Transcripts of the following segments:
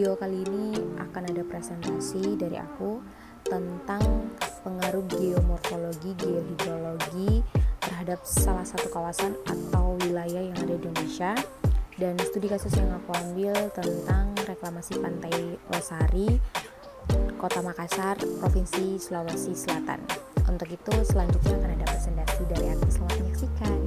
video kali ini akan ada presentasi dari aku tentang pengaruh geomorfologi, geohidrologi terhadap salah satu kawasan atau wilayah yang ada di Indonesia. Dan studi kasus yang aku ambil tentang reklamasi Pantai Losari, Kota Makassar, Provinsi Sulawesi Selatan. Untuk itu selanjutnya akan ada presentasi dari aku. Selamat menyaksikan.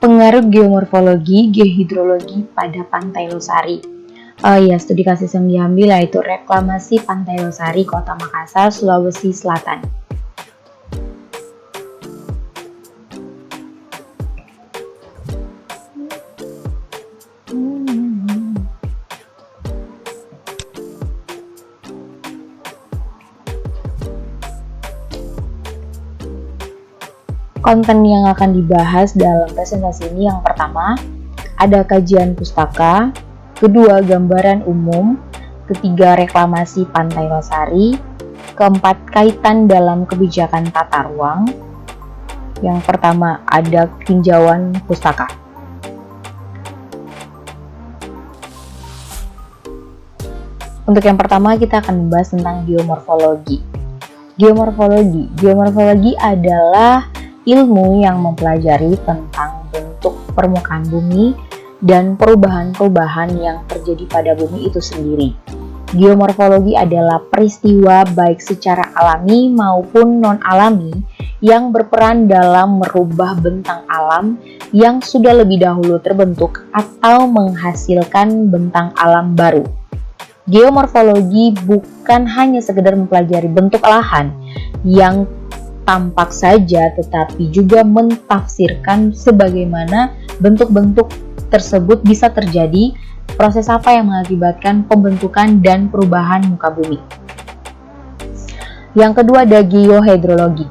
Pengaruh geomorfologi, geohidrologi pada Pantai Losari. Studi kasus yang diambil yaitu reklamasi Pantai Losari, Kota Makassar, Sulawesi Selatan. Konten yang akan dibahas dalam presentasi ini yang pertama, ada kajian pustaka, kedua gambaran umum, ketiga reklamasi Pantai Losari, keempat kaitan dalam kebijakan tata ruang. Yang pertama ada tinjauan pustaka. Untuk yang pertama kita akan membahas tentang geomorfologi. Geomorfologi adalah ilmu yang mempelajari tentang bentuk permukaan bumi dan perubahan-perubahan yang terjadi pada bumi itu sendiri. Geomorfologi adalah peristiwa baik secara alami maupun non-alami yang berperan dalam merubah bentang alam yang sudah lebih dahulu terbentuk atau menghasilkan bentang alam baru. Geomorfologi bukan hanya sekedar mempelajari bentuk lahan yang tampak saja, tetapi juga mentafsirkan sebagaimana bentuk-bentuk tersebut bisa terjadi, proses apa yang mengakibatkan pembentukan dan perubahan muka bumi. Yang kedua ada geohidrologi.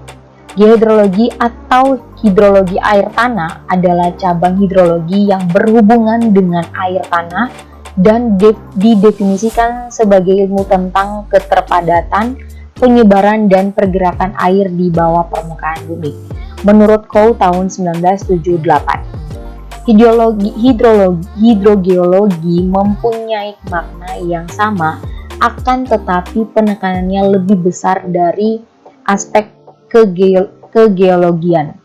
Geohidrologi atau hidrologi air tanah adalah cabang hidrologi yang berhubungan dengan air tanah dan didefinisikan sebagai ilmu tentang keterpadatan, penyebaran dan pergerakan air di bawah permukaan bumi. Menurut Coe tahun 1978. Hidrogeologi mempunyai makna yang sama, akan tetapi penekanannya lebih besar dari aspek kegeologian.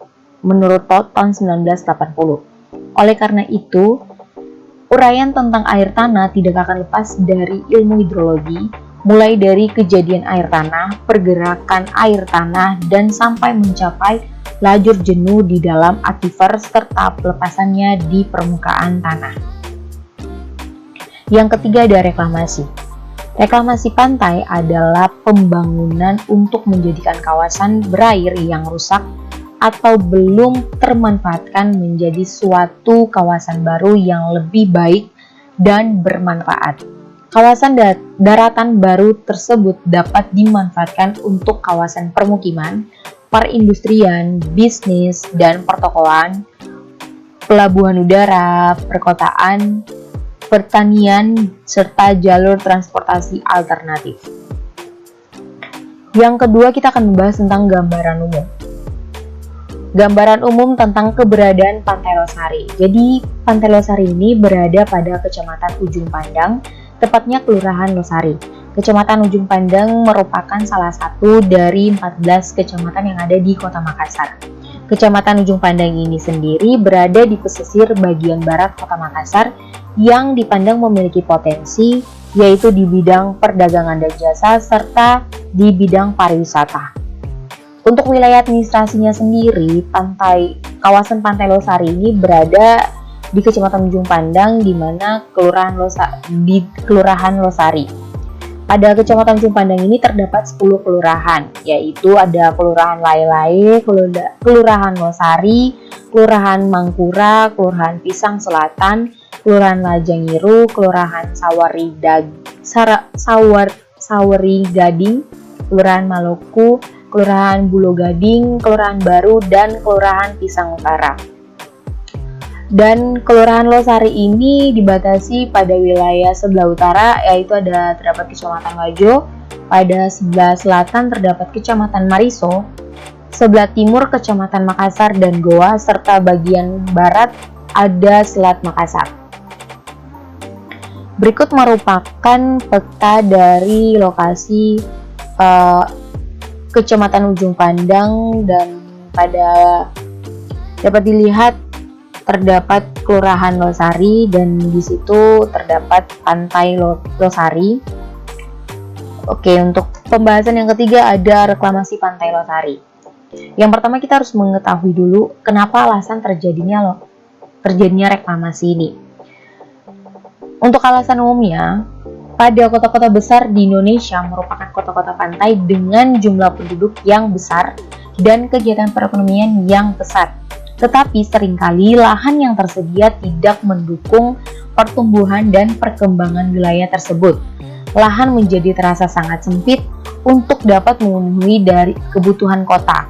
Menurut Todd tahun 1980. Oleh karena itu, uraian tentang air tanah tidak akan lepas dari ilmu hidrologi mulai dari kejadian air tanah, pergerakan air tanah, dan sampai mencapai lajur jenuh di dalam aquifer serta pelepasannya di permukaan tanah. Yang ketiga ada reklamasi. Reklamasi pantai adalah pembangunan untuk menjadikan kawasan berair yang rusak atau belum termanfaatkan menjadi suatu kawasan baru yang lebih baik dan bermanfaat. Kawasan daratan baru tersebut dapat dimanfaatkan untuk kawasan permukiman, perindustrian, bisnis, dan pertokoan, pelabuhan udara, perkotaan, pertanian, serta jalur transportasi alternatif. Yang kedua, kita akan membahas tentang gambaran umum. Gambaran umum tentang keberadaan Pantai Losari. Jadi, Pantai Losari ini berada pada Kecamatan Ujung Pandang, tepatnya Kelurahan Losari. Kecamatan Ujung Pandang merupakan salah satu dari 14 kecamatan yang ada di Kota Makassar. Kecamatan Ujung Pandang ini sendiri berada di pesisir bagian barat Kota Makassar yang dipandang memiliki potensi, yaitu di bidang perdagangan dan jasa serta di bidang pariwisata. Untuk wilayah administrasinya sendiri, kawasan Pantai Losari ini berada di Kecamatan Ujung Pandang, di mana Kelurahan Losari. Pada Kecamatan Ujung Pandang ini terdapat 10 kelurahan, yaitu ada Kelurahan Lai-Lai, Kelurahan Losari, Kelurahan Mangkura, Kelurahan Pisang Selatan, Kelurahan Lajangiru, Kelurahan Saweri Gading, Kelurahan Maluku, Kelurahan Bulo Gading, Kelurahan Baru, dan Kelurahan Pisang Utara. Dan Kelurahan Losari ini dibatasi pada wilayah sebelah utara, yaitu terdapat Kecamatan Wajo, pada sebelah selatan terdapat Kecamatan Mariso, sebelah timur Kecamatan Makassar dan Goa, serta bagian barat ada Selat Makassar. Berikut merupakan peta dari lokasi Kecamatan Ujung Pandang, dan dapat dilihat terdapat Kelurahan Losari dan di situ terdapat Pantai Losari. Oke, untuk pembahasan yang ketiga ada reklamasi Pantai Losari. Yang pertama kita harus mengetahui dulu kenapa alasan terjadinya reklamasi ini. Untuk alasan umumnya, pada kota-kota besar di Indonesia merupakan kota-kota pantai dengan jumlah penduduk yang besar dan kegiatan perekonomian yang pesat. Tetapi seringkali lahan yang tersedia tidak mendukung pertumbuhan dan perkembangan wilayah tersebut. Lahan menjadi terasa sangat sempit untuk dapat memenuhi dari kebutuhan kota.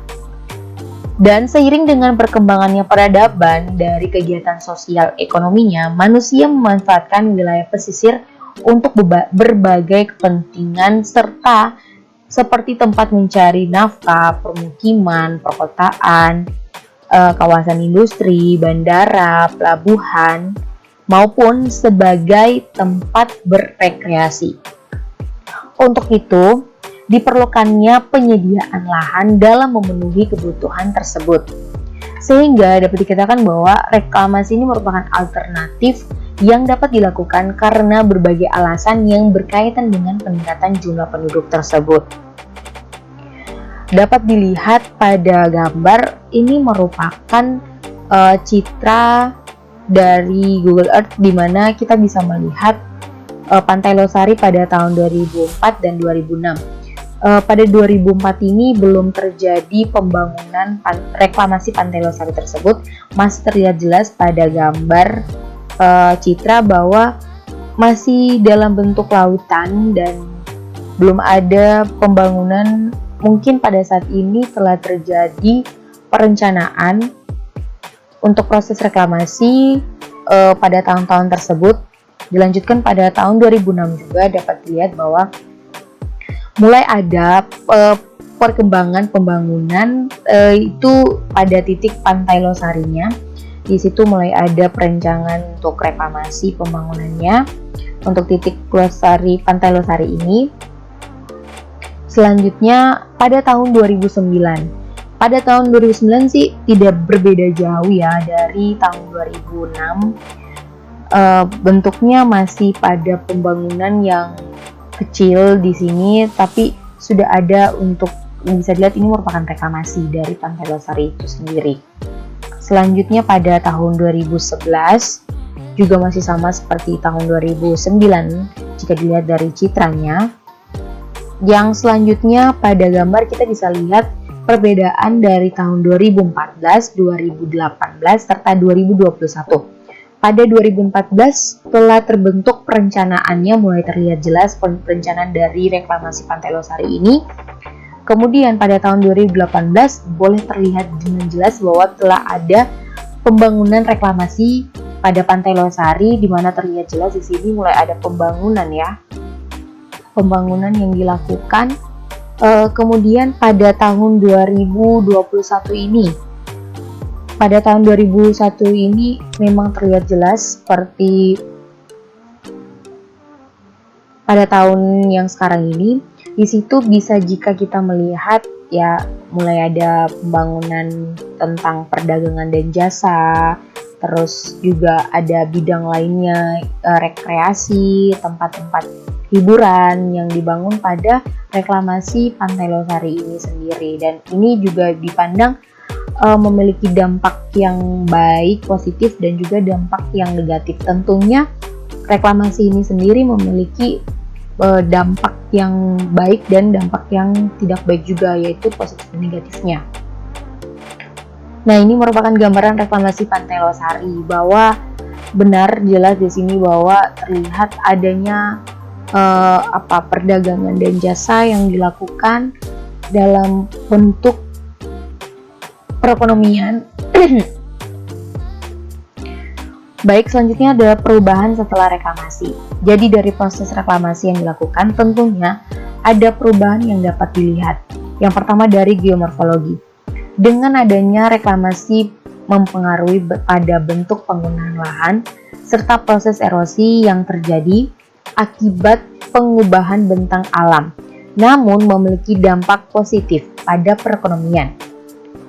Dan seiring dengan perkembangannya peradaban dari kegiatan sosial ekonominya, manusia memanfaatkan wilayah pesisir untuk berbagai kepentingan serta seperti tempat mencari nafkah, permukiman, perkotaan, kawasan industri, bandara, pelabuhan, maupun sebagai tempat berrekreasi. Untuk itu, diperlukannya penyediaan lahan dalam memenuhi kebutuhan tersebut. Sehingga dapat dikatakan bahwa reklamasi ini merupakan alternatif yang dapat dilakukan karena berbagai alasan yang berkaitan dengan peningkatan jumlah penduduk tersebut. Dapat dilihat pada gambar ini merupakan citra dari Google Earth di mana kita bisa melihat Pantai Losari pada tahun 2004 dan 2006. Pada 2004 ini belum terjadi pembangunan reklamasi Pantai Losari tersebut. Masih terlihat jelas pada gambar citra bahwa masih dalam bentuk lautan dan belum ada pembangunan. Mungkin pada saat ini telah terjadi perencanaan untuk proses reklamasi pada tahun-tahun tersebut. Dilanjutkan pada tahun 2006 juga dapat dilihat bahwa mulai ada perkembangan pembangunan itu pada titik Pantai Losarinya. Di situ mulai ada perencanaan untuk reklamasi pembangunannya untuk titik Pantai Losari ini. Selanjutnya pada tahun 2009. Pada tahun 2009 sih tidak berbeda jauh ya dari tahun 2006. Bentuknya masih pada pembangunan yang kecil di sini, tapi sudah ada untuk bisa dilihat ini merupakan reklamasi dari Pantai Losari itu sendiri. Selanjutnya pada tahun 2011 juga masih sama seperti tahun 2009 jika dilihat dari citranya. Yang selanjutnya pada gambar kita bisa lihat perbedaan dari tahun 2014, 2018 serta 2021. Pada 2014 telah terbentuk perencanaannya, mulai terlihat jelas perencanaan dari reklamasi Pantai Losari ini. Kemudian pada tahun 2018 boleh terlihat dengan jelas bahwa telah ada pembangunan reklamasi pada Pantai Losari, di mana terlihat jelas di sini mulai ada pembangunan ya. Pembangunan yang dilakukan. Kemudian pada tahun 2021 ini, pada tahun 2001 ini memang terlihat jelas seperti pada tahun yang sekarang ini. Di situ bisa jika kita melihat ya mulai ada pembangunan tentang perdagangan dan jasa, terus juga ada bidang lainnya, rekreasi, tempat-tempat hiburan yang dibangun pada reklamasi Pantai Losari ini sendiri, dan ini juga dipandang memiliki dampak yang baik, positif, dan juga dampak yang negatif. Tentunya reklamasi ini sendiri memiliki dampak yang baik dan dampak yang tidak baik juga, yaitu positif dan negatifnya. Nah, ini merupakan gambaran reklamasi Pantai Losari, bahwa benar jelas di sini bahwa terlihat adanya perdagangan dan jasa yang dilakukan dalam bentuk perekonomian. Baik, selanjutnya adalah perubahan setelah reklamasi. Jadi dari proses reklamasi yang dilakukan tentunya ada perubahan yang dapat dilihat. Yang pertama dari geomorfologi. Dengan adanya reklamasi mempengaruhi pada bentuk penggunaan lahan serta proses erosi yang terjadi akibat pengubahan bentang alam, namun memiliki dampak positif pada perekonomian.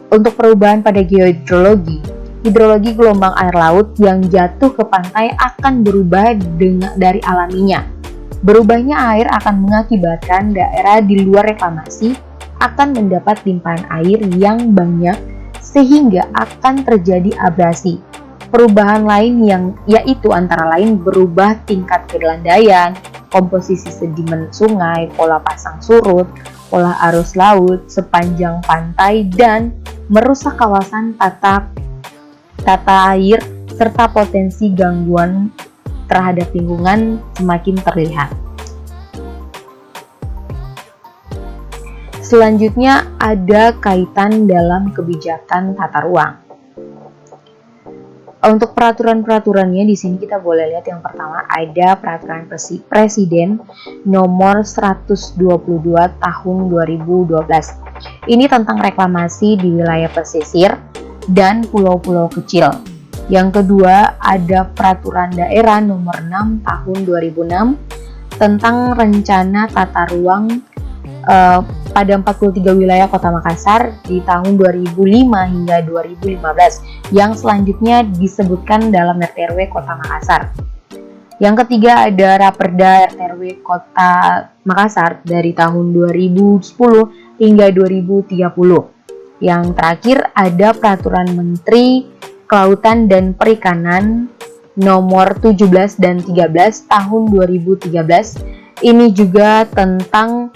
Untuk perubahan pada geohidrologi, hidrologi gelombang air laut yang jatuh ke pantai akan berubah dari alaminya. Berubahnya air akan mengakibatkan daerah di luar reklamasi akan mendapat limpahan air yang banyak sehingga akan terjadi abrasi. Perubahan lain yang yaitu antara lain berubah tingkat kelandaian, komposisi sedimen sungai, pola pasang surut, pola arus laut sepanjang pantai, dan merusak kawasan tata air serta potensi gangguan terhadap lingkungan semakin terlihat. Selanjutnya ada kaitan dalam kebijakan tata ruang. Untuk peraturan-peraturannya di sini kita boleh lihat yang pertama ada peraturan Presiden nomor 122 tahun 2012. Ini tentang reklamasi di wilayah pesisir dan pulau-pulau kecil. Yang kedua ada peraturan daerah nomor 6 tahun 2006 tentang rencana tata ruang pada 43 wilayah Kota Makassar di tahun 2005 hingga 2015 yang selanjutnya disebutkan dalam RT/RW Kota Makassar. Yang ketiga ada Raperda RT/RW Kota Makassar dari tahun 2010 hingga 2030. Yang terakhir ada Peraturan Menteri Kelautan dan Perikanan nomor 17 dan 13 tahun 2013. Ini juga tentang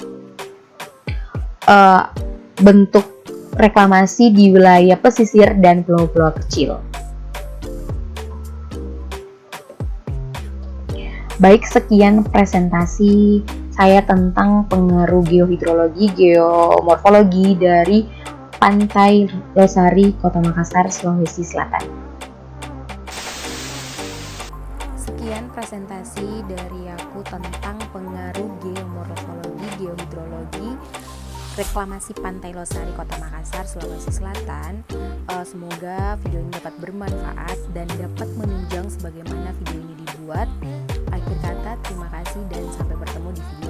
bentuk reklamasi di wilayah pesisir dan pulau-pulau kecil. Baik, sekian presentasi saya tentang pengaruh geohidrologi, geomorfologi dari Pantai Losari, Kota Makassar, Sulawesi Selatan. Sekian presentasi dari aku tentang pengaruh geomorfologi, geohidrologi, reklamasi Pantai Losari, Kota Makassar, Sulawesi Selatan. Semoga video ini dapat bermanfaat dan dapat menunjang sebagaimana video ini dibuat. Akhir kata, terima kasih dan sampai bertemu di video